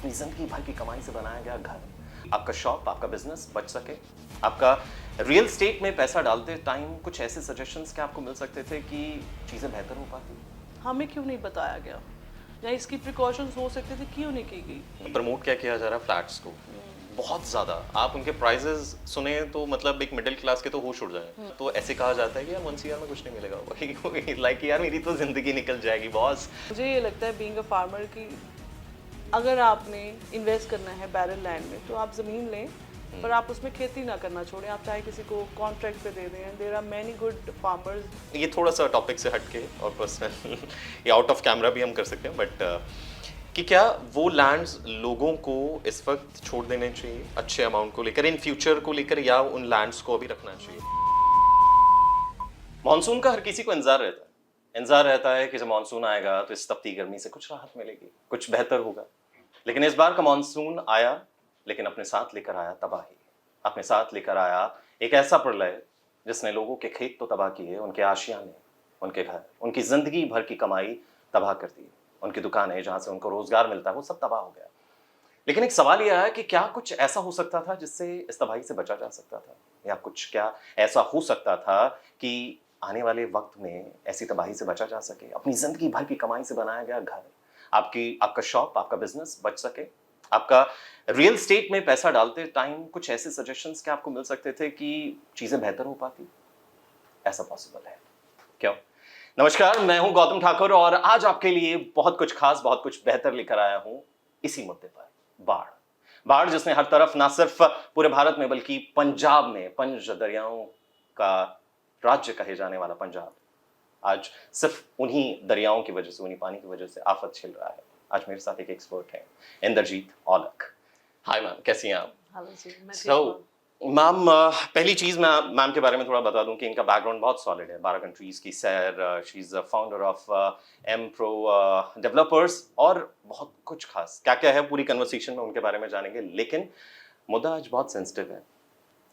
अपनी जिंदगी भर की कमाई से बनाया गया घर, आपका शॉप, आपका बिजनेस बच सके। आपका रियल स्टेट में पैसा डालते टाइम कुछ ऐसे सजेशंस क्या आपको मिल सकते थे कि चीजें बेहतर हो पाती? हमें क्यों नहीं बताया गया या इसकी प्रिकॉशंस हो सकते थे, क्यों नहीं की गई? प्रमोट क्या किया जा रहा है फ्लैट्स को बहुत ज्यादा। आप उनके प्राइजेस सुने तो मतलब एक मिडिल क्लास के तो होश उड़ जाए। तो ऐसे कहा जाता है कि यार 1 CR में कुछ नहीं मिलेगा। वही लाइक यार मेरी तो जिंदगी निकल जाएगी बॉस। मुझे ये लगता है बीइंग अ फार्मर कि अगर आपने इन्वेस्ट करना है बैरल लैंड में तो आप ज़मीन लें, पर आप उसमें खेती ना करना छोड़ें। आप चाहे किसी को कॉन्ट्रैक्ट पे दे दें। There are many good farmers. ये थोड़ा सा टॉपिक से हटके और पर्सनल या आउट ऑफ कैमरा भी हम कर सकते हैं, बट कि क्या वो लैंड्स लोगों को इस वक्त छोड़ देने चाहिए अच्छे अमाउंट को लेकर, इन फ्यूचर को लेकर, या उन लैंड्स को अभी रखना चाहिए? मानसून का हर किसी को इंतजार रहता है कि जब मानसून आएगा तो इस तपती गर्मी से कुछ राहत मिलेगी, कुछ बेहतर होगा। लेकिन इस बार का मानसून आया, लेकिन अपने साथ लेकर आया तबाही। अपने साथ लेकर आया एक ऐसा प्रलय जिसने लोगों के खेत तो तबाह किए, उनके आशियाने, उनके घर, उनकी जिंदगी भर की कमाई तबाह कर दी। उनकी दुकानें जहां से उनको रोजगार मिलता है वो सब तबाह हो गया। लेकिन एक सवाल यह है कि क्या कुछ ऐसा हो सकता था जिससे इस तबाही से बचा जा सकता था, या कुछ क्या ऐसा हो सकता था कि आने वाले वक्त में ऐसी तबाही से बचा जा सके, अपनी जिंदगी भर की कमाई से बनाया गया घर, आपका शॉप, आपका बिजनेस बच सके। आपका रियल स्टेट में पैसा डालते टाइम कुछ ऐसे सजेशंस क्या आपको मिल सकते थे कि चीजें बेहतर हो पाती? ऐसा पॉसिबल है क्यों? नमस्कार, मैं हूं गौतम ठाकुर और आज आपके लिए बहुत कुछ खास, बहुत कुछ बेहतर लेकर आया हूं इसी मुद्दे पर। बाढ़। बाढ़ जिसने हर तरफ, ना सिर्फ पूरे भारत में बल्कि पंजाब में, पंज दरियाओं का राज्य कहे जाने वाला पंजाब, आज सिर्फ उन्हीं दरियाओं की वजह से, उन्हीं पानी की वजह से आफत झेल रहा है। आज मेरे साथ एक एक्सपर्ट है, इंद्रजीत औलख। हाय मैम, कैसी हैं आप? हेलो जी, मैं सो ठीक हूँ। मैम, पहली चीज मैं मैम के बारे में थोड़ा बता दूं कि इनका बैकग्राउंड बहुत सॉलिड है। 12 कंट्रीज की सैर, she is founder of M pro developers, और बहुत कुछ खास क्या क्या है पूरी कन्वर्सेशन में उनके बारे में जानेंगे। लेकिन मुद्दा आज बहुत सेंसिटिव है।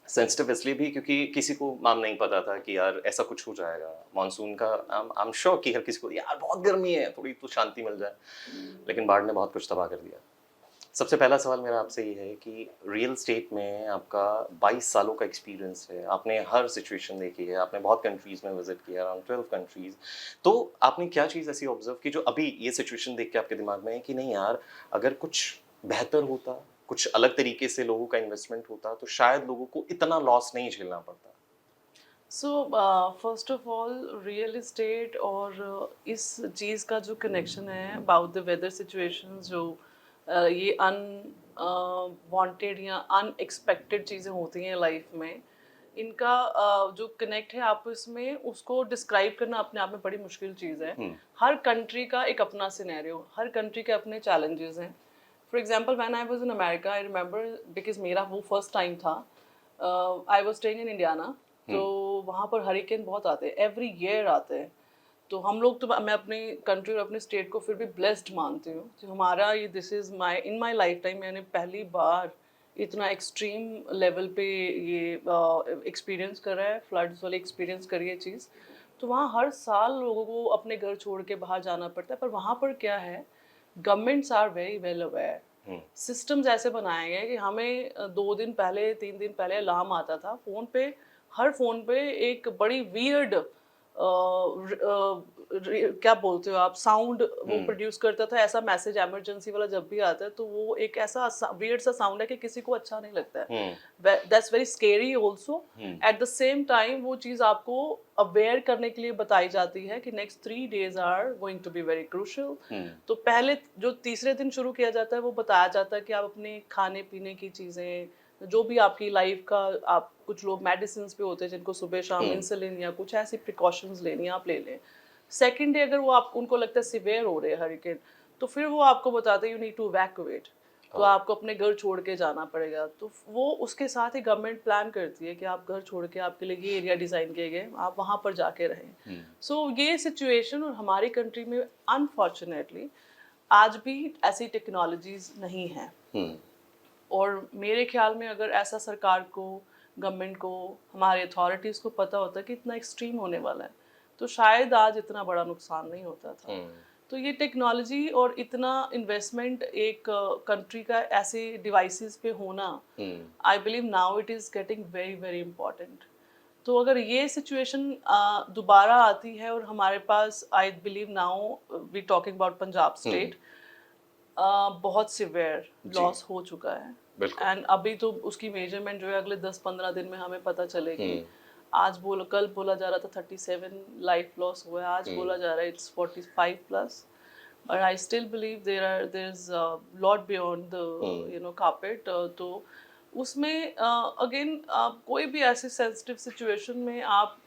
सेंसिटिव इसलिए भी क्योंकि किसी को मैम नहीं पता था कि यार ऐसा कुछ हो जाएगा मानसून का। आई एम श्योर कि हर किसी को यार बहुत गर्मी है, थोड़ी तो शांति मिल जाए, लेकिन बाढ़ ने बहुत कुछ तबाह कर दिया। सबसे पहला सवाल मेरा आपसे ये है कि रियल स्टेट में आपका 22 सालों का एक्सपीरियंस है, आपने हर सिचुएशन देखी है, आपने बहुत कंट्रीज में विजिट किया, अराउंड 12 कंट्रीज। तो आपने क्या चीज़ ऐसी ऑब्जर्व की जो अभी ये सिचुएशन देख के आपके दिमाग में है कि नहीं यार, अगर कुछ बेहतर होता, कुछ अलग तरीके से लोगों का इन्वेस्टमेंट होता तो शायद लोगों को इतना लॉस नहीं झेलना पड़ता? So first of all real estate और इस चीज़ का जो कनेक्शन है अबाउट द वेदर सिचुएशंस, जो ये वांटेड या अनएक्सपेक्टेड चीज़ें होती हैं लाइफ में, इनका जो कनेक्ट है आपस में, उसको डिस्क्राइब करना अपने आप में बड़ी मुश्किल चीज़ है। हर कंट्री का एक अपना सिनेरियो, हर कंट्री के अपने चैलेंजेस हैं। For example when I was in America, I remember, because मेरा वो फर्स्ट टाइम था। I was staying in Indiana. तो वहाँ पर हरिकेन बहुत आते हैं, एवरी ईयर आते हैं। तो हम लोग तो, मैं अपनी कंट्री और अपने स्टेट को फिर भी ब्लेस्ड मानती हूँ कि हमारा ये, this is my, in my life time मैंने पहली बार इतना एक्सट्रीम लेवल पे ये एक्सपीरियंस करा है, फ्लड्स वाले एक्सपीरियंस करी है चीज़। तो वहाँ हर साल लोगों को अपने घर छोड़ के बाहर जाना पड़ता है। पर वहाँ पर क्या है, governments are very well aware. Systems ऐसे बनाए गए कि हमें 2 दिन पहले, 3 दिन पहले अलार्म आता था फ़ोन पे। हर फ़ोन पे एक बड़ी वियर्ड क्या बोलते हो आप, साउंड वो प्रोड्यूस करता था। ऐसा मैसेज इमरजेंसी वाला जब भी आता है तो वो एक ऐसा वियर्ड सा साउंड है कि किसी को अच्छा नहीं लगता है। That's very scary also. At the same time वो चीज़ आपको अवेयर करने के लिए बताई जाती है कि next 3 days are going to be very crucial. तो पहले जो तीसरे दिन शुरू किया जाता है वो बताया जाता है कि आप अपने खाने पीने की चीज़ें, जो भी आपकी लाइफ का, आप कुछ लोग मेडिसिन पे होते हैं जिनको सुबह शाम इंसुलिन या कुछ ऐसी प्रिकॉशंस लेनी है, आप ले लें। सेकेंड डे अगर वो आप, उनको लगता है सिवियर हो रहे हैं हरिकेन, तो फिर वो आपको बताते हैं यू नीड टू इवैक्यूएट। तो आपको अपने घर छोड़ के जाना पड़ेगा। तो वो उसके साथ ही गवर्नमेंट प्लान करती है कि आप घर छोड़ के, आपके लिए ये एरिया डिज़ाइन किए गए, आप वहाँ पर जाके रहें। सो ये सिचुएशन, और हमारी कंट्री में अनफॉर्चुनेटली आज भी ऐसी टेक्नोलॉजीज नहीं हैं। और मेरे ख्याल में अगर ऐसा सरकार को, गवर्नमेंट को, हमारे अथॉरिटीज़ को पता होता कि इतना एक्सट्रीम होने वाला है, तो शायद आज इतना बड़ा नुकसान नहीं होता था। तो ये टेक्नोलॉजी और इतना इन्वेस्टमेंट एक कंट्री का ऐसे डिवाइसेस पे होना, I believe now it is getting very very important. तो अगर ये सिचुएशन दोबारा आती है और हमारे पास, I believe now we talking about Punjab state, बहुत सिवियर जी। लॉस हो चुका है। बिल्कुल। एंड अभी तो उसकी मेजरमेंट जो है अगले 10-15 दिन में हमें पता चलेगी। कल बोला जा रहा था 37 लाइफ लॉस हुआ है, आज बोला जा रहा है it's 45 plus. But I still believe there's a lot beyond the carpet. तो उसमें अगेन कोई भी ऐसी सेंसिटिव सिचुएशन में आप,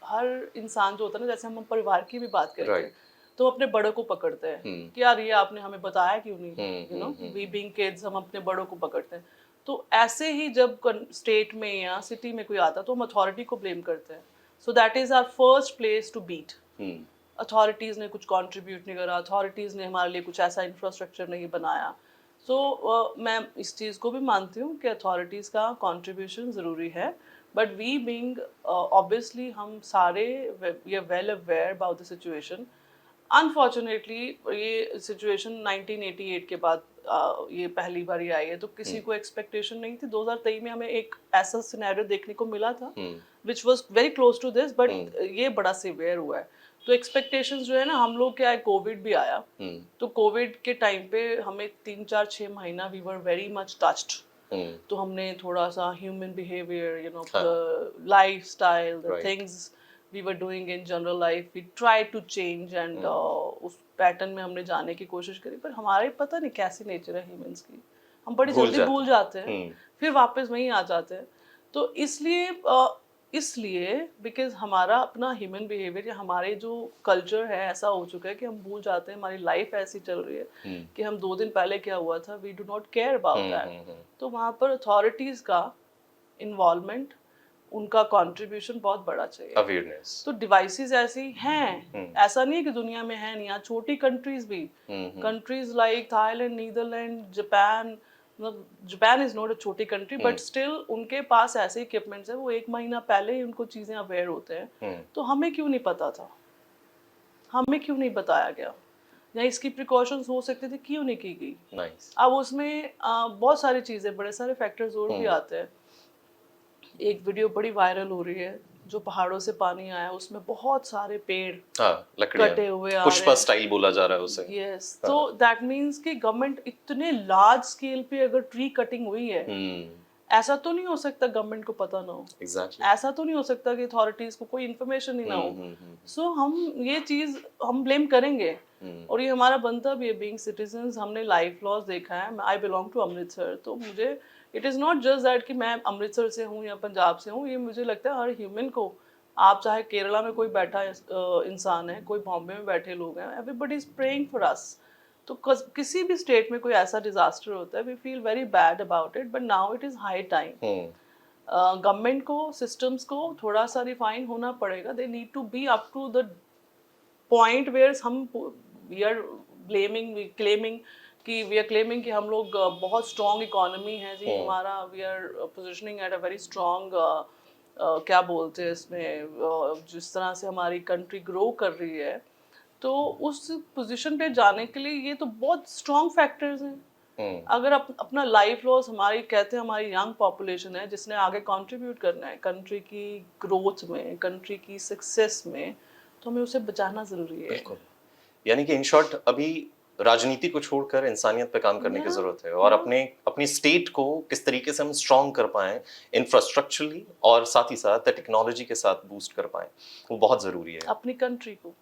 हर इंसान जो होता है ना, जैसे हम परिवार की भी बात करते हैं, राइट। तो अपने बड़ों को पकड़ते हैं कि यार ये आपने हमें बताया क्यों नहीं, वी बीइंग किड्स हम अपने बड़ों को पकड़ते हैं। तो ऐसे ही जब स्टेट में या सिटी में कोई आता है तो हम अथॉरिटी को ब्लेम करते हैं। So that is our first place to beat. Authorities ने कुछ कंट्रीब्यूट नहीं करा, अथॉरिटीज़ ने हमारे लिए कुछ ऐसा इंफ्रास्ट्रक्चर नहीं बनाया। मैं इस चीज़ को भी मानती हूँ कि अथॉरिटीज़ का कंट्रीब्यूशन ज़रूरी है, बट वी बीइंग ऑब्वियसली हम सारे we are well aware about the situation. Unfortunately ये सिचुएशन 1988 के बाद ये पहली बार ही आई है, तो किसी को एक्सपेक्टेशन नहीं थी। 2023 में हमें एक ऐसा सिनेरियो देखने को मिला था which was very close to this, but ये बड़ा सिवियर हुआ है। तो एक्सपेक्टेशंस जो है ना, हम लोग क्या है, कोविड भी आया, तो कोविड के टाइम पे हमें 3-4-6 महीना we were very much touched. तो हमने थोड़ा सा human behaviour, the lifestyle, the things we were doing in general life, we try to change and उस पैटर्न में हमने जाने की कोशिश करी। पर हमारे पता नहीं कैसी नेचर है ह्यूमंस की, हम बड़ी जल्दी भूल जाते हैं, फिर वापस वहीं आ जाते हैं। तो इसलिए बिकॉज हमारा अपना ह्यूमन बिहेवियर या हमारे जो कल्चर है ऐसा हो चुका है कि हम भूल जाते हैं, हमारी लाइफ ऐसी चल रही है कि हम 2 दिन पहले क्या हुआ था, we do not care about that. तो वहाँ पर अथॉरिटीज़ का इन्वॉल्वमेंट, उनका कंट्रीब्यूशन बहुत बड़ा चाहिए, अवेयरनेस। तो डिवाइसेस ऐसी हैं, ऐसा नहीं है कि दुनिया में है नहीं, यहाँ छोटी कंट्रीज भी, countries like Thailand, Netherland, Japan, Japan is not a छोटी कंट्री, बट स्टिल उनके पास ऐसे इक्विपमेंट्स है, वो 1 महीना पहले ही उनको चीजें अवेयर होते हैं। तो हमें क्यों नहीं पता था, हमें क्यों नहीं बताया गया, या इसकी प्रिकॉशंस हो सकते थे, क्यों नहीं की गई। नाइस। अब उसमें बहुत सारी चीजें, बड़े सारे फैक्टर्स और भी आते हैं। एक वीडियो बड़ी वायरल हो रही है, जो पहाड़ों से पानी आया, उसमें बहुत सारे पेड़ लकड़ियां कटे हुए आ रहे पुष्पा हैं। स्टाइल बोला जा रहा है उसे। यस, तो दैट मीन्स कि गवर्नमेंट इतने लार्ज स्केल पे अगर ट्री कटिंग हुई है, ऐसा तो नहीं हो सकता गवर्नमेंट को पता ना हो। एग्जैक्टली। ऐसा तो नहीं हो सकता कि अथॉरिटीज को कोई इन्फॉर्मेशन ही ना हो। सो हम ये चीज हम ब्लेम करेंगे, और ये हमारा बनता भी है बीइंग सिटीजन्स। हमने लाइफ लॉस देखा है। आई बिलोंग टू अमृतसर, तो मुझे it is not just that कि मैं अमृतसर से हूँ या पंजाब से हूँ, ये मुझे लगता है हर ह्यूमन को, आप चाहे केरला में कोई बैठा इंसान है, कोई बॉम्बे में बैठे लोग हैं, everybody is praying for us. तो किसी भी स्टेट में कोई ऐसा डिजास्टर होता है, we feel very bad about it, but now it is high time government को, सिस्टम्स को थोड़ा सा रिफाइन होना पड़ेगा। They need to be up to the point where हम वी आर क्लेमिंग कि हम लोग बहुत स्ट्रॉन्ग इकोनॉमी है जी हमारा, we are positioning at a very strong, क्या बोलते हैं इसमें, जिस तरह से हमारी कंट्री ग्रो कर रही है, तो उस पोजीशन पे जाने के लिए ये तो बहुत स्ट्रॉन्ग फैक्टर्स हैं। अगर अपना लाइफ लॉस, हमारी कहते हैं हमारी यंग पॉपुलेशन है जिसने आगे कंट्रीब्यूट करना है कंट्री की ग्रोथ में, कंट्री की सक्सेस में, तो हमें उसे बचाना ज़रूरी है। बिल्कुल। यानी कि इन शॉर्ट अभी राजनीति को छोड़कर इंसानियत पे काम करने की जरूरत है, और अपनी स्टेट को किस तरीके से हम स्ट्रॉन्ग कर पाएं इंफ्रास्ट्रक्चरली, और साथ ही साथ टेक्नोलॉजी के साथ बूस्ट कर पाएं, वो बहुत जरूरी है। अपनी कंट्री को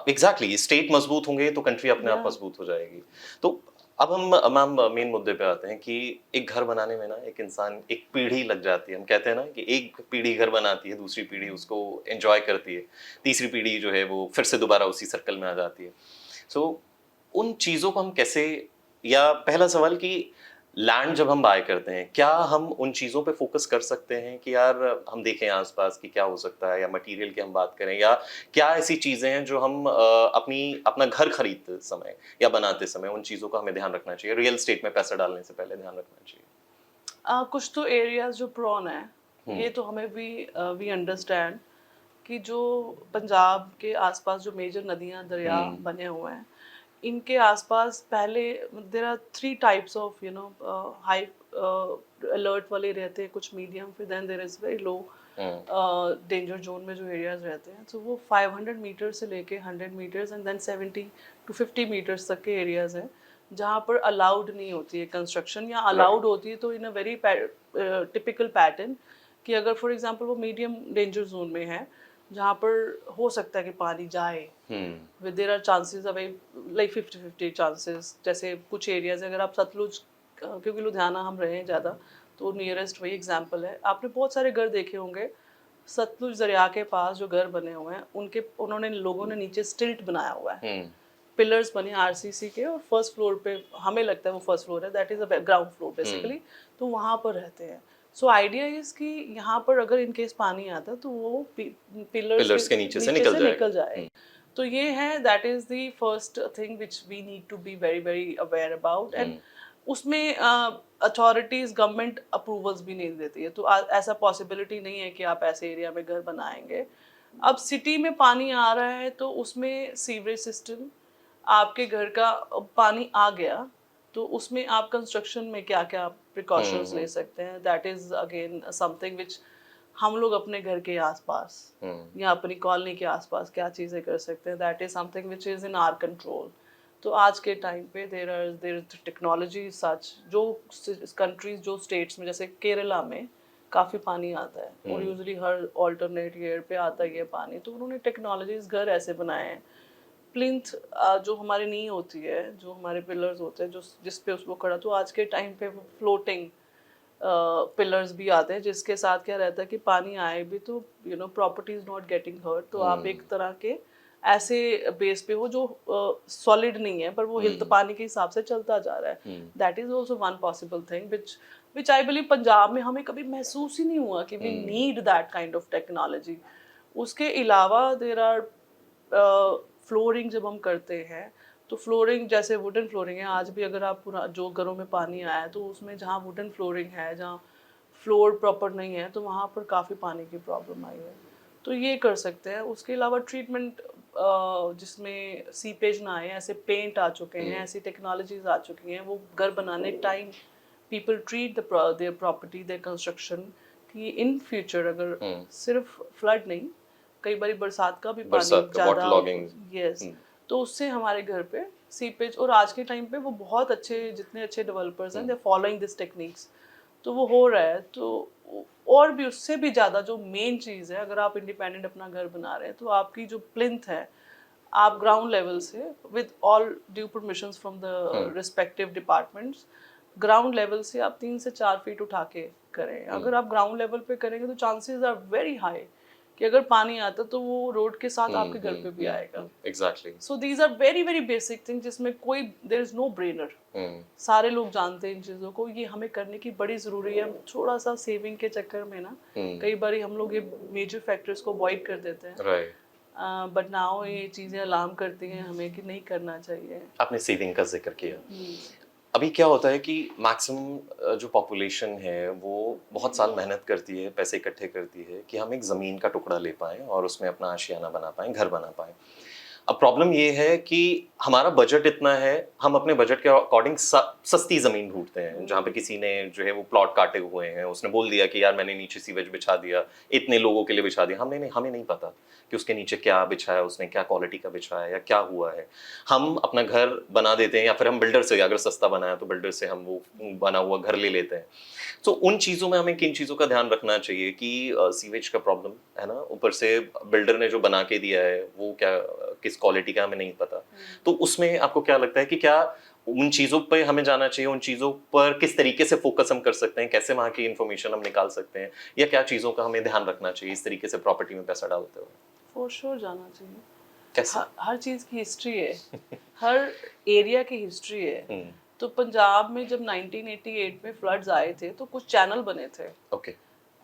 एग्जैक्टली स्टेट मजबूत होंगे तो कंट्री अपने आप मजबूत हो जाएगी। तो अब हम मैम मेन मुद्दे पे आते हैं कि एक घर बनाने में ना एक इंसान, एक पीढ़ी लग जाती है। हम कहते हैं ना कि एक पीढ़ी घर बनाती है, दूसरी पीढ़ी उसको एंजॉय करती है, तीसरी पीढ़ी जो है वो फिर से दोबारा उसी सर्कल में आ जाती है। सो उन चीज़ों को हम कैसे, या पहला सवाल कि लैंड जब हम बाय करते हैं, क्या हम उन चीज़ों पे फोकस कर सकते हैं कि यार हम देखें आसपास कि क्या हो सकता है, या मटेरियल की हम बात करें, या क्या ऐसी चीज़ें हैं जो हम अपना घर खरीदते समय या बनाते समय उन चीज़ों का हमें ध्यान रखना चाहिए, रियल एस्टेट में पैसा डालने से पहले ध्यान रखना चाहिए? कुछ तो एरियाज जो प्रॉन है, ये तो हमें भी वी अंडरस्टैंड कि जो पंजाब के आसपास जो मेजर नदियाँ दरिया बने हुए हैं, इनके आसपास पहले there are 3 types of high alert वाले रहते हैं, कुछ मीडियम, फिर then there is very low danger zone में जो एरियाज रहते हैं, तो वो 500 मीटर से लेके 100 metres and then 70 to 50 metres तक के एरियाज हैं जहाँ पर अलाउड नहीं होती है कंस्ट्रक्शन, या अलाउड होती है तो इन अ वेरी टिपिकल पैटर्न कि अगर फॉर एग्जांपल वो मीडियम डेंजर जोन में है जहाँ पर हो सकता है कि पानी जाए, with there are chances away like 50-50 chances. जैसे कुछ एरियाज अगर आप सतलुज, क्योंकि लुधियाना हम रहे हैं ज़्यादा तो नियरेस्ट वही एग्जांपल है, आपने बहुत सारे घर देखे होंगे सतलुज दरिया के पास जो घर बने हुए हैं उन्होंने लोगों ने नीचे स्टिल्ट बनाया हुआ है, पिलर्स बने आरसीसी के, और फर्स्ट फ्लोर पे हमें लगता है वो फर्स्ट फ्लोर है, that is a ground floor basically, तो वहाँ पर रहते हैं। सो आइडिया इज कि यहाँ पर अगर इन केस पानी आता है तो वो पिलर्स के नीचे से निकल जाए। तो ये है, that is the first thing which we need to be very very aware about. And उसमें अथॉरिटीज गवर्नमेंट अप्रूवल्स भी नहीं देती है, तो ऐसा पॉसिबिलिटी नहीं है कि आप ऐसे एरिया में घर बनाएंगे। अब सिटी में पानी आ रहा है तो उसमें सीवरेज सिस्टम, आपके घर का पानी आ गया तो उसमें आप कंस्ट्रक्शन में क्या क्या प्रिकॉशंस ले सकते हैं, that is again something which हम लोग अपने घर के आसपास या अपनी कॉलोनी के आसपास क्या चीज़ें कर सकते हैं, that is something which is in our control. तो आज के टाइम पे देर टेक्नोलॉजी सच, जो कंट्रीज जो स्टेट्स में जैसे केरला में काफ़ी पानी आता है और यूजुअली हर ऑल्टरनेट ईयर पे आता ही है पानी, तो उन्होंने टेक्नोलॉजीज घर ऐसे बनाए हैं। प्लिंथ जो हमारी नींव होती है, जो हमारे पिलर्स होते हैं, जो जिस पे उसको खड़ा, तो आज के टाइम पे वो फ्लोटिंग पिलर्स भी आते हैं जिसके साथ क्या रहता है कि पानी आए भी तो property is not getting hurt, तो आप एक तरह के ऐसे बेस पे हो जो सॉलिड नहीं है पर वो हिलता पानी के हिसाब से चलता जा रहा है। That is also one possible thing which I believe Punjab में हमें कभी महसूस ही नहीं हुआ कि we need that kind of technology. उसके अलावा देर आर फ्लोरिंग जब हम करते हैं तो फ्लोरिंग जैसे वुडन फ्लोरिंग है, आज भी अगर आप पूरा जो घरों में पानी आया है तो उसमें जहाँ वुडन फ्लोरिंग है, जहाँ फ्लोर प्रॉपर नहीं है, तो वहाँ पर काफ़ी पानी की प्रॉब्लम आई है, तो ये कर सकते हैं। उसके अलावा ट्रीटमेंट जिसमें सीपेज ना आए, ऐसे पेंट आ चुके हैं, ऐसी टेक्नोलॉजीज आ चुकी हैं, वो घर बनाने time people treat their property, there construction, कि इन फ्यूचर अगर सिर्फ फ्लड नहीं, कई बार बरसात का भी पानी ज़्यादा, यस, तो उससे हमारे घर पे सीपेज, और आज के टाइम पे वो बहुत अच्छे, जितने अच्छे डेवलपर्स हैं दे फॉलोइंग दिस टेक्निक्स, तो वो हो रहा है। तो और भी उससे भी ज़्यादा जो मेन चीज़ है, अगर आप इंडिपेंडेंट अपना घर बना रहे हैं तो आपकी जो प्लिंथ है, आप ग्राउंड लेवल से with all due permissions from the respective departments, ground level से आप 3 से 4 फीट उठा के करें। अगर आप ग्राउंड लेवल पे करेंगे तो चांसेस आर वेरी हाई कि अगर पानी आता तो वो रोड के साथ आपके घर पे भी आएगा। Exactly. So these are very very basic thing जिसमें कोई देयर इज नो ब्रेनर, सारे लोग जानते हैं इन चीज़ों को, ये हमें करने की बड़ी ज़रूरी है। थोड़ा सा सेविंग के चक्कर में ना कई बार हम लोग ये मेजर फैक्टर्स को अवॉइड कर देते हैं, राइट, बट नाउ ये चीज़ें अलार्म करती हैं हमें कि नहीं करना चाहिए। आपने सेविंग का जिक्र किया। अभी क्या होता है कि मैक्सिमम जो पॉपुलेशन है वो बहुत साल मेहनत करती है, पैसे इकट्ठे करती है कि हम एक ज़मीन का टुकड़ा ले पाएँ और उसमें अपना आशियाना बना पाएँ, घर बना पाएँ। अब प्रॉब्लम ये है कि हमारा बजट इतना है, हम अपने बजट के अकॉर्डिंग सस्ती ज़मीन ढूंढते हैं, जहाँ पे किसी ने जो है वो प्लॉट काटे हुए हैं, उसने बोल दिया कि यार मैंने नीचे सीवेज बिछा दिया, इतने लोगों के लिए बिछा दिया, हमें नहीं पता कि उसके नीचे क्या बिछाया उसने, क्या क्वालिटी का बिछाया या क्या हुआ है। हम अपना घर बना देते हैं या फिर हम बिल्डर से, अगर सस्ता बनाया तो बिल्डर से हम वो बना हुआ घर ले लेते हैं। तो उन चीज़ों में हमें किन चीज़ों का ध्यान रखना चाहिए कि सीवेज का प्रॉब्लम है ना, ऊपर से बिल्डर ने जो बना के दिया है वो क्या किस क्वालिटी का हमें नहीं पता। तो उसमें आपको क्या लगता है कि क्या उन चीज़ों पे हमें जाना चाहिए, उन चीज़ों पर किस तरीके से फोकस हम कर सकते हैं, कैसे वहाँ की इन्फॉर्मेशन हम निकाल सकते हैं, या क्या चीज़ों का हमें ध्यान रखना चाहिए इस तरीके से प्रॉपर्टी में पैसा डालते हुए? फॉर श्योर जाना चाहिए। कैसे? हर चीज़ की हिस्ट्री है, हर एरिया की हिस्ट्री है। तो पंजाब में जब 1988 में फ्लड्स आए थे तो कुछ चैनल बने थे। ओके।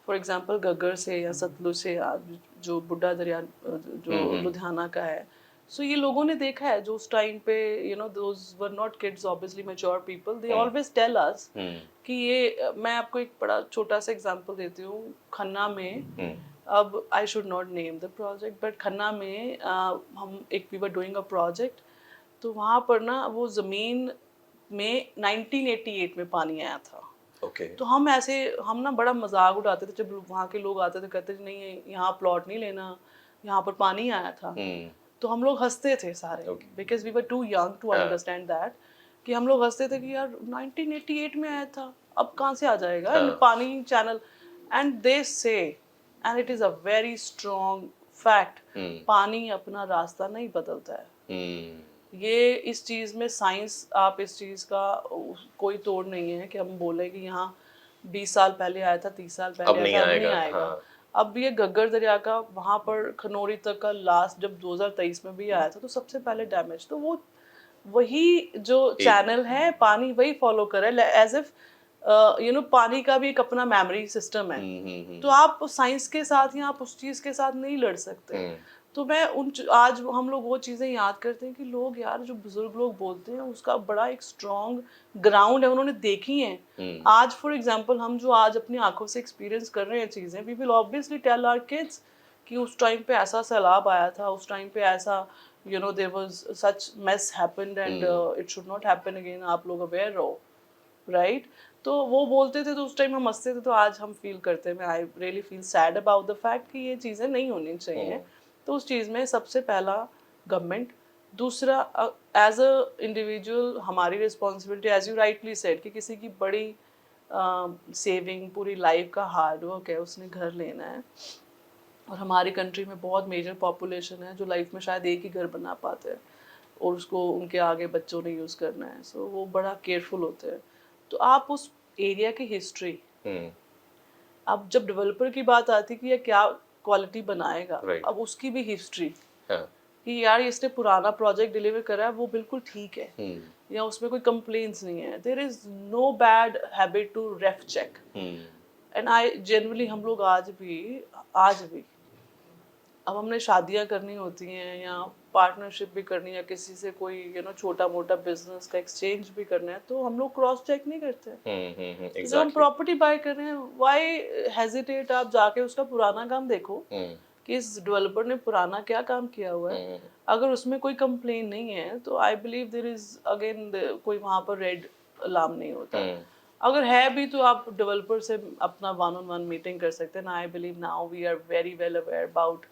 फॉर एग्जांपल घग्गर से या सतलुज से, या जो बुड्ढा दरिया जो लुधियाना का है, सो ये लोगों ने देखा है जो उस टाइम पे those were not kids, obviously mature people, they always tell us कि ये, मैं आपको एक बड़ा छोटा सा एग्जांपल देती हूँ। खन्ना में, अब I should not name the project, but Khanna में हम एक we were doing a project, तो वहाँ पर ना वो ज़मीन में 1988 में पानी आया था। ओके। तो हम ना बड़ा मजाक उड़ाते थे जब वहाँ के लोग आते थे, कहते थे नहीं यहाँ प्लॉट नहीं लेना, यहाँ पर पानी आया था। तो हम लोग हंसते थे सारे, because we were too young to understand that, कि हम लोग हंसते थे कि यार 1988 में आया था, अब कहाँ से आ जाएगा पानी चैनल। एंड दे से, and it is a very strong fact, पानी अपना रास्ता नहीं बदलता है। ये इस चीज़ में साइंस, आप इस चीज़ का कोई तोड़ नहीं है कि हम बोले कि यहाँ 20 साल पहले आया था, 30 साल पहले आया था, अब नहीं आएगा। हाँ। अब ये घग्गर दरिया का वहाँ पर खनौरी तक का लास्ट जब 2023 में भी आया था तो सबसे पहले डैमेज, तो वो वही जो चैनल है पानी वही फॉलो कर रहा है, एज इफ पानी का भी एक अपना मेमोरी सिस्टम है। तो आप साइंस के साथ या आप उस चीज़ के साथ नहीं लड़ सकते। तो मैं आज हम लोग वो चीज़ें याद करते हैं कि लोग यार जो बुजुर्ग लोग बोलते हैं उसका बड़ा एक स्ट्रॉन्ग ग्राउंड है, उन्होंने देखी हैं। आज फॉर एग्जांपल हम जो आज अपनी आंखों से एक्सपीरियंस कर रहे हैं चीज़ें, we will obviously tell our kids कि उस टाइम पे ऐसा सैलाब आया था, उस टाइम पे ऐसा there was such mess happened and it should not happen again, आप लोग अवेयर रहो, राइट। तो वो बोलते थे तो उस टाइम हम हंसते थे, तो आज हम फील करते हैं, I really feel sad about the fact कि ये चीज़ें नहीं होनी चाहिए। तो उस चीज़ में सबसे पहला गवर्नमेंट, दूसरा एज अ इंडिविजुअल हमारी responsibility, as you rightly said, कि किसी की बड़ी सेविंग पूरी लाइफ का हार्ड वर्क है, उसने घर लेना है, और हमारी कंट्री में बहुत मेजर पॉपुलेशन है जो लाइफ में शायद एक ही घर बना पाते हैं और उसको उनके आगे बच्चों ने यूज़ करना है, सो वो बड़ा केयरफुल होते हैं। तो आप उस एरिया की हिस्ट्री, अब जब डेवलपर की बात आती कि ये क्या क्वालिटी बनाएगा, अब उसकी भी हिस्ट्री कि यार इसने पुराना प्रोजेक्ट डिलीवर करा है वो बिल्कुल ठीक है, या उसमें कोई कंप्लेंट्स नहीं है, there is no bad habit to ref check. And I generally हम लोग आज भी अब हमने शादियां करनी होती हैं या पार्टनरशिप भी करनी है, किसी से कोई छोटा मोटा बिजनेस का एक्सचेंज भी करना है, तो हम लोग क्रॉस चेक नहीं करते। तो जब हम प्रॉपर्टी बाय कर रहे हैं, व्हाई हेजिटेट, आप जाके उसका पुराना काम देखो कि इस डेवलपर ने पुराना क्या काम किया हुआ है। अगर उसमें कोई कंप्लेन नहीं है तो I believe there is again कोई वहाँ पर रेड अलार्म नहीं होता। अगर है भी तो आप डेवलपर से अपना 1-on-1 मीटिंग कर सकते हैं ना। I believe now we are very well aware about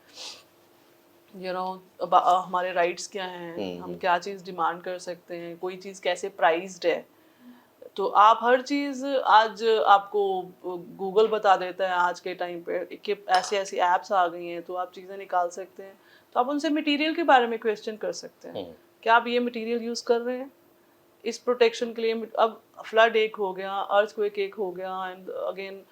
हमारे राइट्स क्या हैं, हम क्या चीज़ डिमांड कर सकते हैं, कोई चीज़ कैसे प्राइस्ड है। तो आप हर चीज़ आज आपको गूगल बता देता है आज के टाइम पे कि ऐसी ऐसी ऐप्स आ गई हैं, तो आप चीज़ें निकाल सकते हैं। तो आप उनसे मटेरियल के बारे में क्वेश्चन कर सकते हैं, क्या आप ये मटेरियल यूज़ कर रहे हैं इस प्रोटेक्शन के लिए। अब फ्लड एक हो गया, अर्थक्वेक एक हो गया, एंड अगेन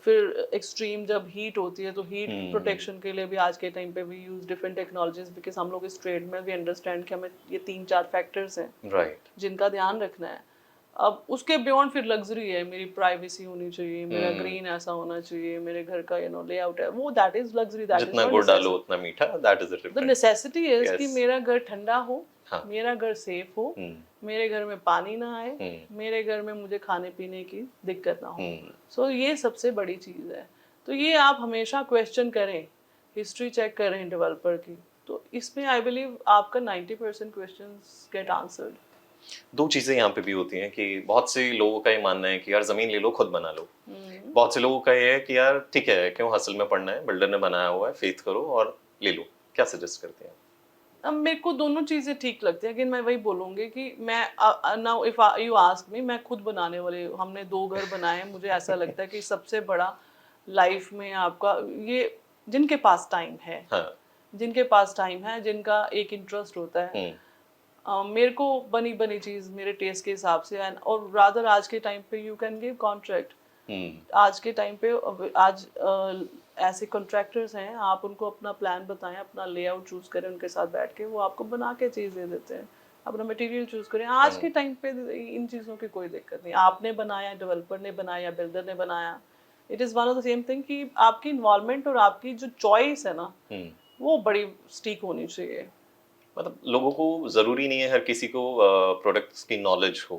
फिर एक्सट्रीम जब हीट होती है तो हीट प्रोटेक्शन के लिए भी आज के टाइम पे we use different technologies, because हम लोग इस ट्रेड में भी अंडरस्टैंड कि हमें ये 3-4 फैक्टर्स हैं जिनका ध्यान रखना है। अब उसके बियॉन्ड फिर लग्जरी है, मेरी प्राइवेसी होनी चाहिए, मेरा ग्रीन ऐसा होना चाहिए, मेरे घर का लेआउट है, वो that is luxury, that is जितना गुड़ डालो उतना मीठा, that is the necessity is कि मेरा घर ठंडा हो, मेरा घर सेफ हो, मेरे घर में पानी ना आए, मेरे घर में मुझे खाने पीने की दिक्कत ना हो। सो ये सबसे बड़ी चीज़ है। तो ये आप हमेशा क्वेश्चन करें, हिस्ट्री चेक करें डेवलपर की, तो इसमें आई बिलीव आपका 90% क्वेश्चंस गेट आंसर्ड। दो चीजें यहाँ पे भी होती हैं कि बहुत से लोगों का ये मानना है कि यार जमीन ले लो, खुद बना लो। बहुत से लोगों का ये है कि यार ठीक है, क्यों हसल में पड़ना है, बिल्डर ने बनाया हुआ है, फेथ करो और ले लो। क्या सजेस्ट करते हैं? अब मेरे को दोनों चीज़ें ठीक लगती हैं, लेकिन मैं वही बोलूँगी कि मैं now if you ask me, मैं खुद बनाने वाले, हमने 2 घर बनाए हैं। मुझे ऐसा लगता है कि सबसे बड़ा लाइफ में आपका ये जिनके पास टाइम है, जिनके पास टाइम है, जिनका एक इंटरेस्ट होता है, मेरे को बनी चीज़ मेरे टेस्ट के हिसाब से, और रादर आज के टाइम पे यू कैन गिव कॉन्ट्रैक्ट। आज के टाइम पे आज ऐसे कॉन्ट्रैक्टर्स हैं, आप उनको अपना प्लान बताएं, अपना लेआउट चूज करें, उनके साथ बैठ के वो आपको बना के चीज़ दे देते हैं, अपना मटेरियल चूज करें। आज के टाइम पे इन चीज़ों की कोई दिक्कत नहीं, आपने बनाया, डेवलपर ने बनाया, बिल्डर ने बनाया, it is one of the same thing कि आपकी इन्वॉल्वमेंट और आपकी जो चॉइस है ना, वो बड़ी स्टीक होनी चाहिए। मतलब लोगों को जरूरी नहीं है हर किसी को प्रोडक्ट्स की नॉलेज हो,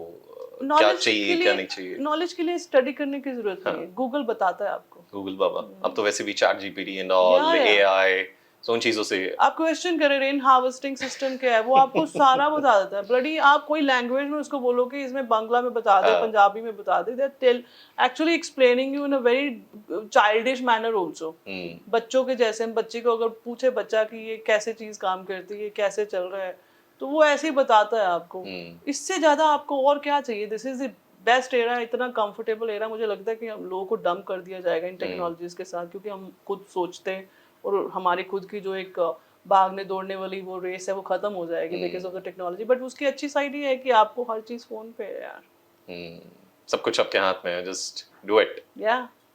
क्या चाहिए क्या नहीं चाहिए। नॉलेज के लिए स्टडी करने की जरूरत नहीं है, गूगल बताता है आपको। गूगल बाबा, अब तो वैसे भी chat GPT and all AI so उन चीज़ों से आप क्वेश्चन करें रेन हार्वेस्टिंग सिस्टम क्या है, वो आपको सारा बता देता है। ब्लडी आप कोई लैंग्वेज में उसको बोलो कि इसमें बांग्ला में बता दे, पंजाबी में बता दे, they tell actually explaining you in a very childish manner also. बच्चों के जैसे, हम बच्चे को अगर पूछे बच्चा कि ये कैसे चीज काम करती है, कैसे चल रहा है, तो वो ऐसे ही बताता है आपको। इससे ज्यादा आपको और क्या चाहिए? This is the best era, इतना कंफर्टेबल एरा। मुझे लगता है कि हम लोगों को डंप कर दिया जाएगा इन टेक्नोलॉजीज के साथ, क्योंकि हम खुद सोचते हैं और हमारी खुद की जो एक भागने दौड़ने वाली वो रेस है वो खत्म हो जाएगी because of the technology. But उसकी अच्छी साइड ये है कि आपको हर चीज फोन पे है यार। सब कुछ आपके हाथ में है, जस्ट डू इट। या